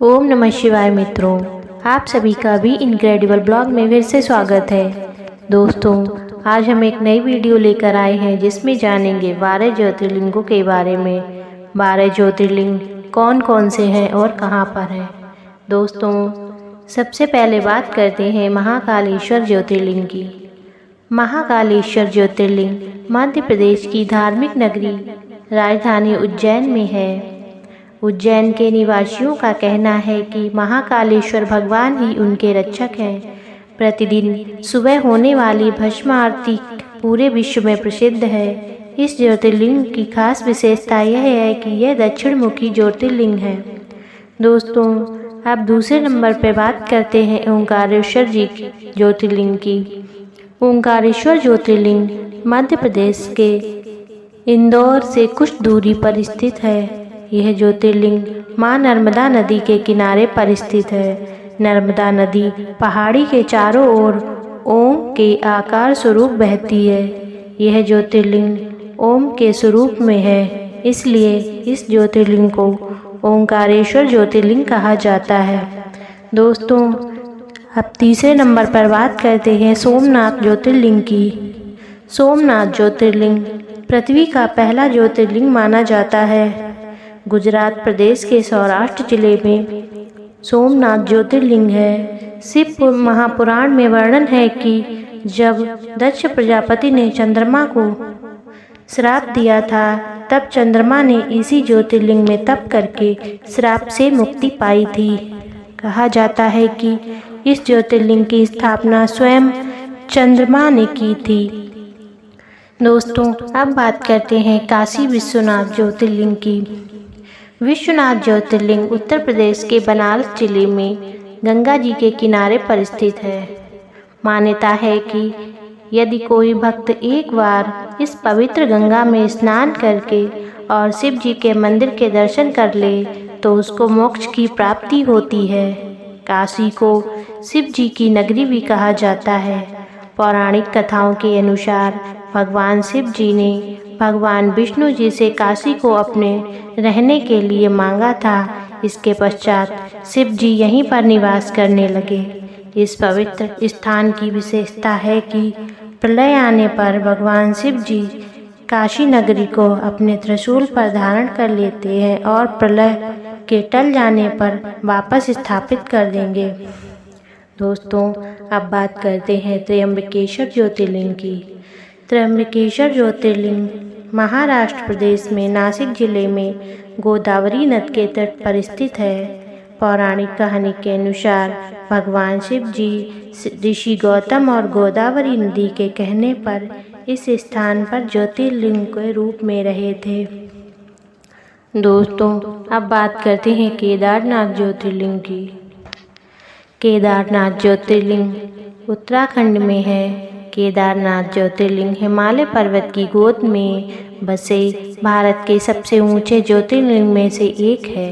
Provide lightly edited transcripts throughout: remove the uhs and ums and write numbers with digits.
ओम नमः शिवाय मित्रों, आप सभी का भी इनक्रेडिबल ब्लॉग में फिर से स्वागत है। दोस्तों, आज हम एक नई वीडियो लेकर आए हैं जिसमें जानेंगे 12 ज्योतिर्लिंगों के बारे में। 12 ज्योतिर्लिंग कौन कौन से हैं और कहां पर हैं। दोस्तों, सबसे पहले बात करते हैं महाकालेश्वर ज्योतिर्लिंग की। महाकालेश्वर ज्योतिर्लिंग मध्य प्रदेश की धार्मिक नगरी राजधानी उज्जैन में है। उज्जैन के निवासियों का कहना है कि महाकालेश्वर भगवान ही उनके रक्षक हैं। प्रतिदिन सुबह होने वाली भस्म आरती पूरे विश्व में प्रसिद्ध है। इस ज्योतिर्लिंग की खास विशेषता यह है कि यह दक्षिण मुखी ज्योतिर्लिंग है। दोस्तों, अब दूसरे नंबर पर बात करते हैं ओंकारेश्वर जी ज्योतिर्लिंग की। ओंकारेश्वर ज्योतिर्लिंग मध्य प्रदेश के इंदौर से कुछ दूरी पर स्थित है। यह ज्योतिर्लिंग मां नर्मदा नदी के किनारे पर स्थित है। नर्मदा नदी पहाड़ी के चारों ओर ओम के आकार स्वरूप बहती है। यह ज्योतिर्लिंग ओम के स्वरूप में है, इसलिए इस ज्योतिर्लिंग को ओंकारेश्वर ज्योतिर्लिंग कहा जाता है। दोस्तों, अब तीसरे नंबर पर बात करते हैं सोमनाथ ज्योतिर्लिंग की। सोमनाथ ज्योतिर्लिंग पृथ्वी का पहला ज्योतिर्लिंग माना जाता है। गुजरात प्रदेश के सौराष्ट्र जिले में सोमनाथ ज्योतिर्लिंग है। शिव महापुराण में वर्णन है कि जब दक्ष प्रजापति ने चंद्रमा को श्राप दिया था, तब चंद्रमा ने इसी ज्योतिर्लिंग में तप करके श्राप से मुक्ति पाई थी। कहा जाता है कि इस ज्योतिर्लिंग की स्थापना स्वयं चंद्रमा ने की थी। दोस्तों, अब बात करते हैं काशी विश्वनाथ ज्योतिर्लिंग की। विश्वनाथ ज्योतिर्लिंग उत्तर प्रदेश के बनारस जिले में गंगा जी के किनारे पर स्थित है। मान्यता है कि यदि कोई भक्त एक बार इस पवित्र गंगा में स्नान करके और शिव जी के मंदिर के दर्शन कर ले तो उसको मोक्ष की प्राप्ति होती है। काशी को शिव जी की नगरी भी कहा जाता है। पौराणिक कथाओं के अनुसार भगवान शिव जी ने भगवान विष्णु जी से काशी को अपने रहने के लिए मांगा था। इसके पश्चात शिव जी यहीं पर निवास करने लगे। इस पवित्र स्थान की विशेषता है कि प्रलय आने पर भगवान शिव जी काशी नगरी को अपने त्रिशूल पर धारण कर लेते हैं और प्रलय के टल जाने पर वापस स्थापित कर देंगे। दोस्तों, अब बात करते हैं त्र्यंबकेश्वर ज्योतिर्लिंग की। त्र्यंबकेश्वर ज्योतिर्लिंग महाराष्ट्र प्रदेश में नासिक जिले में गोदावरी नदी के तट पर स्थित है। पौराणिक कहानी के अनुसार भगवान शिव जी ऋषि गौतम और गोदावरी नदी के कहने पर इस स्थान पर ज्योतिर्लिंग के रूप में रहे थे। दोस्तों, अब बात करते हैं केदारनाथ ज्योतिर्लिंग की। केदारनाथ ज्योतिर्लिंग उत्तराखंड में है। केदारनाथ ज्योतिर्लिंग हिमालय पर्वत की गोद में बसे भारत के सबसे ऊंचे ज्योतिर्लिंग में से एक है।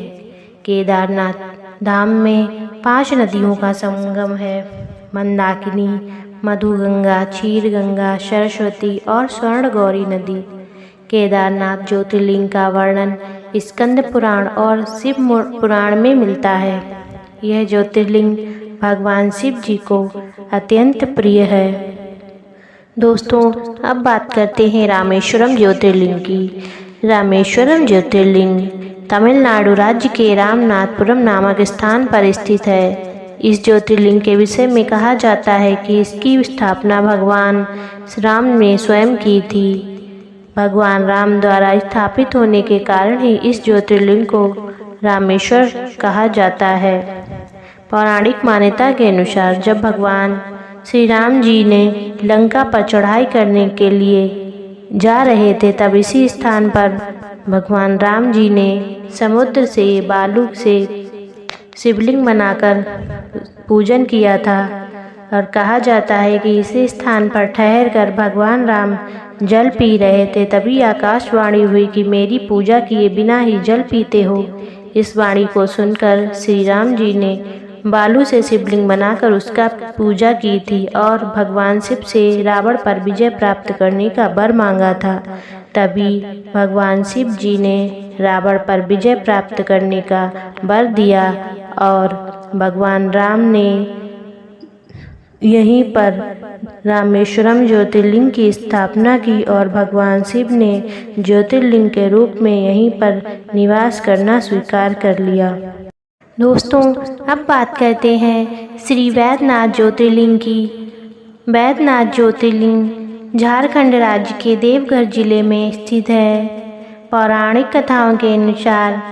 केदारनाथ धाम में 5 नदियों का संगम है। मंदाकिनी, मधुगंगा, क्षीरगंगा, सरस्वती और स्वर्णगौरी नदी। केदारनाथ ज्योतिर्लिंग का वर्णन स्कंद पुराण और शिव पुराण में मिलता है। यह ज्योतिर्लिंग भगवान शिव जी को अत्यंत प्रिय है। दोस्तों, अब बात करते हैं रामेश्वरम ज्योतिर्लिंग की। रामेश्वरम ज्योतिर्लिंग तमिलनाडु राज्य के रामनाथपुरम नामक स्थान पर स्थित है। इस ज्योतिर्लिंग के विषय में कहा जाता है कि इसकी स्थापना भगवान राम ने स्वयं की थी। भगवान राम द्वारा स्थापित होने के कारण ही इस ज्योतिर्लिंग को रामेश्वर कहा जाता है। पौराणिक मान्यता के अनुसार जब भगवान श्री राम जी ने लंका पर चढ़ाई करने के लिए जा रहे थे, तब इसी स्थान पर भगवान राम जी ने समुद्र से बालू से शिवलिंग बनाकर पूजन किया था। और कहा जाता है कि इसी स्थान पर ठहरकर भगवान राम जल पी रहे थे, तभी आकाशवाणी हुई कि मेरी पूजा किए बिना ही जल पीते हो। इस वाणी को सुनकर श्री राम जी ने बालू से शिवलिंग बनाकर उसका पूजा की थी और भगवान शिव से रावण पर विजय प्राप्त करने का वर मांगा था। तभी भगवान शिव जी ने रावण पर विजय प्राप्त करने का वर दिया और भगवान राम ने यहीं पर रामेश्वरम ज्योतिर्लिंग की स्थापना की और भगवान शिव ने ज्योतिर्लिंग के रूप में यहीं पर निवास करना स्वीकार कर लिया। दोस्तों, अब बात करते हैं श्री वैद्यनाथ ज्योतिर्लिंग की। वैद्यनाथ ज्योतिर्लिंग झारखंड राज्य के देवघर जिले में स्थित है। पौराणिक कथाओं के अनुसार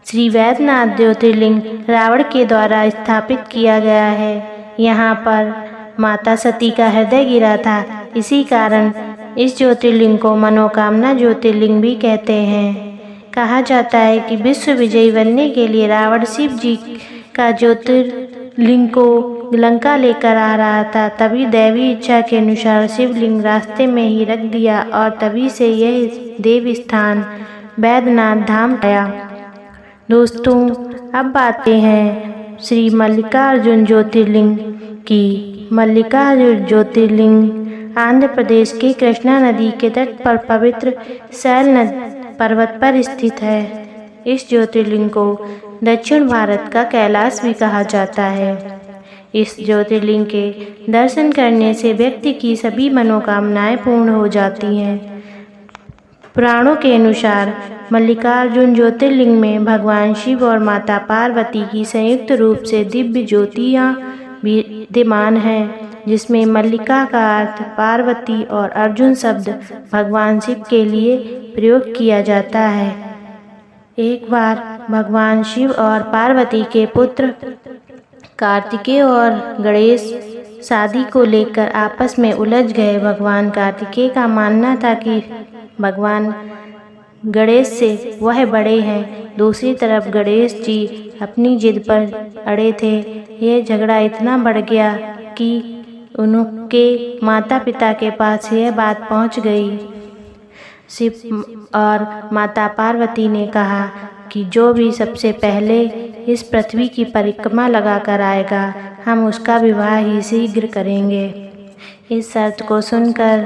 श्री वैद्यनाथ ज्योतिर्लिंग रावण के द्वारा स्थापित किया गया है। यहाँ पर माता सती का हृदय गिरा था। इसी कारण इस ज्योतिर्लिंग को मनोकामना ज्योतिर्लिंग भी कहते हैं। कहा जाता है कि विश्व विजयी बनने के लिए रावण शिव जी का ज्योतिर्लिंग को लंका लेकर आ रहा था। तभी दैवी इच्छा के अनुसार शिवलिंग रास्ते में ही रख दिया और तभी से यह देव स्थान वैद्यनाथ धाम आया। दोस्तों, अब बातें हैं श्री मल्लिकार्जुन ज्योतिर्लिंग की। मल्लिकार्जुन ज्योतिर्लिंग आंध्र प्रदेश के कृष्णा नदी के तट पर पवित्र शैल पर्वत पर स्थित है। इस ज्योतिर्लिंग को दक्षिण भारत का कैलाश भी कहा जाता है। इस ज्योतिर्लिंग के दर्शन करने से व्यक्ति की सभी मनोकामनाएं पूर्ण हो जाती हैं। पुराणों के अनुसार मल्लिकार्जुन ज्योतिर्लिंग में भगवान शिव और माता पार्वती की संयुक्त रूप से दिव्य ज्योतियाँ विद्यमान हैं, जिसमें मल्लिका का अर्थ पार्वती और अर्जुन शब्द भगवान शिव के लिए प्रयोग किया जाता है। एक बार भगवान शिव और पार्वती के पुत्र कार्तिकेय और गणेश शादी को लेकर आपस में उलझ गए। भगवान कार्तिकेय का मानना था कि भगवान गणेश से वह बड़े हैं। दूसरी तरफ गणेश जी अपनी जिद पर अड़े थे। यह झगड़ा इतना बढ़ गया कि उनके माता पिता के पास यह बात पहुंच गई। शिव और माता पार्वती ने कहा कि जो भी सबसे पहले इस पृथ्वी की परिक्रमा लगा कर आएगा, हम उसका विवाह ही शीघ्र करेंगे। इस शर्त को सुनकर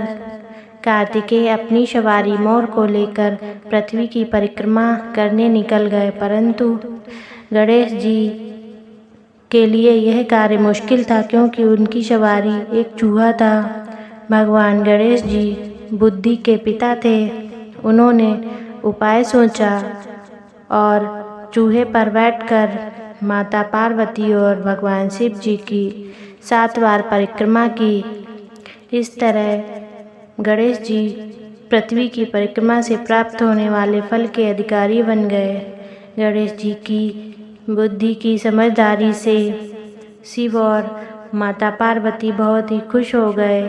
कार्तिकेय अपनी सवारी मोर को लेकर पृथ्वी की परिक्रमा करने निकल गए, परंतु गणेश जी के लिए यह कार्य मुश्किल था क्योंकि उनकी सवारी एक चूहा था। भगवान गणेश जी बुद्धि के पिता थे। उन्होंने उपाय सोचा और चूहे पर बैठकर माता पार्वती और भगवान शिव जी की 7 बार परिक्रमा की। इस तरह गणेश जी पृथ्वी की परिक्रमा से प्राप्त होने वाले फल के अधिकारी बन गए। गणेश जी की बुद्धि की समझदारी से शिव और माता पार्वती बहुत ही खुश हो गए।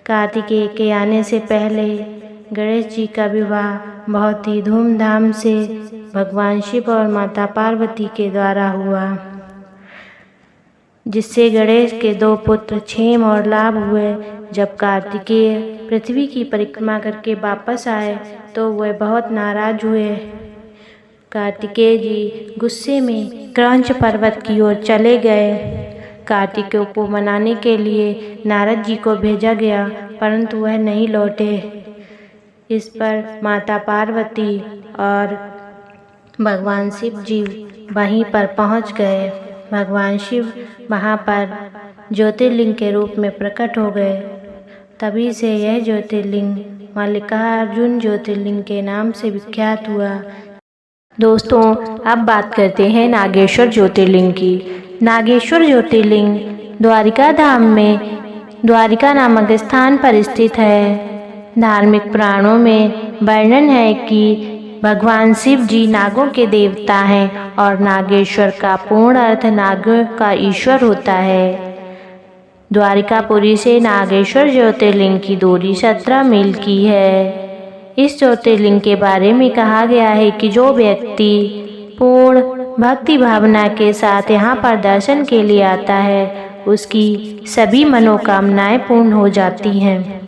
कार्तिकेय के आने से पहले गणेश जी का विवाह बहुत ही धूमधाम से भगवान शिव और माता पार्वती के द्वारा हुआ, जिससे गणेश के 2 पुत्र क्षेम और लाभ हुए। जब कार्तिकेय पृथ्वी की परिक्रमा करके वापस आए तो वह बहुत नाराज हुए। कार्तिकेय जी गुस्से में क्रौंच पर्वत की ओर चले गए। कार्तिकेय को मनाने के लिए नारद जी को भेजा गया, परंतु वह नहीं लौटे। इस पर माता पार्वती और भगवान शिव जी वहीं पर पहुंच गए। भगवान शिव वहां पर ज्योतिर्लिंग के रूप में प्रकट हो गए। तभी से यह ज्योतिर्लिंग मल्लिकार्जुन ज्योतिर्लिंग के नाम से विख्यात हुआ। दोस्तों, अब बात करते हैं नागेश्वर ज्योतिर्लिंग की। नागेश्वर ज्योतिर्लिंग द्वारिका धाम में द्वारिका नामक स्थान पर स्थित है। धार्मिक पुराणों में वर्णन है कि भगवान शिव जी नागों के देवता हैं और नागेश्वर का पूर्ण अर्थ नाग का ईश्वर होता है। द्वारिकापुरी से नागेश्वर ज्योतिर्लिंग की दूरी 17 मील की है। इस ज्योतिर्लिंग के बारे में कहा गया है कि जो व्यक्ति पूर्ण भक्ति भावना के साथ यहाँ पर दर्शन के लिए आता है, उसकी सभी मनोकामनाएं पूर्ण हो जाती हैं।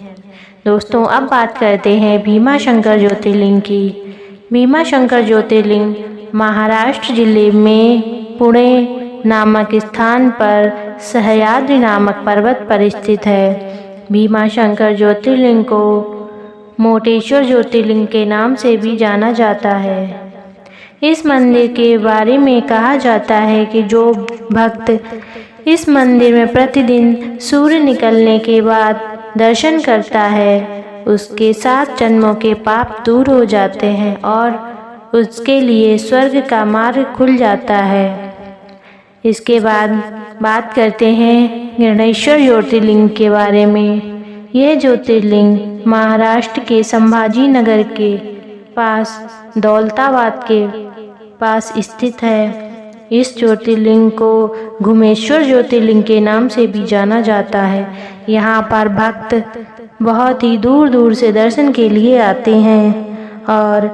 दोस्तों, अब बात करते हैं भीमाशंकर ज्योतिर्लिंग की। भीमाशंकर ज्योतिर्लिंग महाराष्ट्र जिले में पुणे नामक स्थान पर सह्याद्री नामक पर्वत पर स्थित है। भीमाशंकर ज्योतिर्लिंग को मोटेश्वर ज्योतिर्लिंग के नाम से भी जाना जाता है। इस मंदिर के बारे में कहा जाता है कि जो भक्त इस मंदिर में प्रतिदिन सूर्य निकलने के बाद दर्शन करता है, उसके 7 जन्मों के पाप दूर हो जाते हैं और उसके लिए स्वर्ग का मार्ग खुल जाता है। इसके बाद बात करते हैं गणेश्वर ज्योतिर्लिंग के बारे में। यह ज्योतिर्लिंग महाराष्ट्र के संभाजी नगर के पास दौलताबाद के पास स्थित है। इस ज्योतिर्लिंग को घुमेश्वर ज्योतिर्लिंग के नाम से भी जाना जाता है। यहाँ पर भक्त बहुत ही दूर दूर से दर्शन के लिए आते हैं और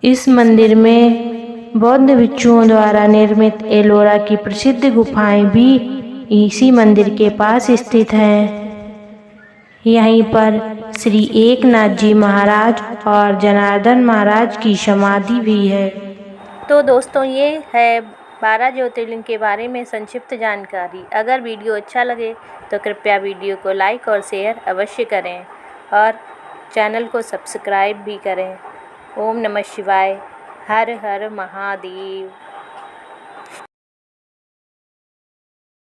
इस मंदिर में बौद्ध भिक्षुओं द्वारा निर्मित एलोरा की प्रसिद्ध गुफाएं भी इसी मंदिर के पास स्थित हैं। यहीं पर श्री एकनाथ जी महाराज और जनार्दन महाराज की समाधि भी है। तो दोस्तों, ये है 12 ज्योतिर्लिंग के बारे में संक्षिप्त जानकारी। अगर वीडियो अच्छा लगे तो कृपया वीडियो को लाइक और शेयर अवश्य करें और चैनल को सब्सक्राइब भी करें। ओम नमः शिवाय। हर हर महादेव।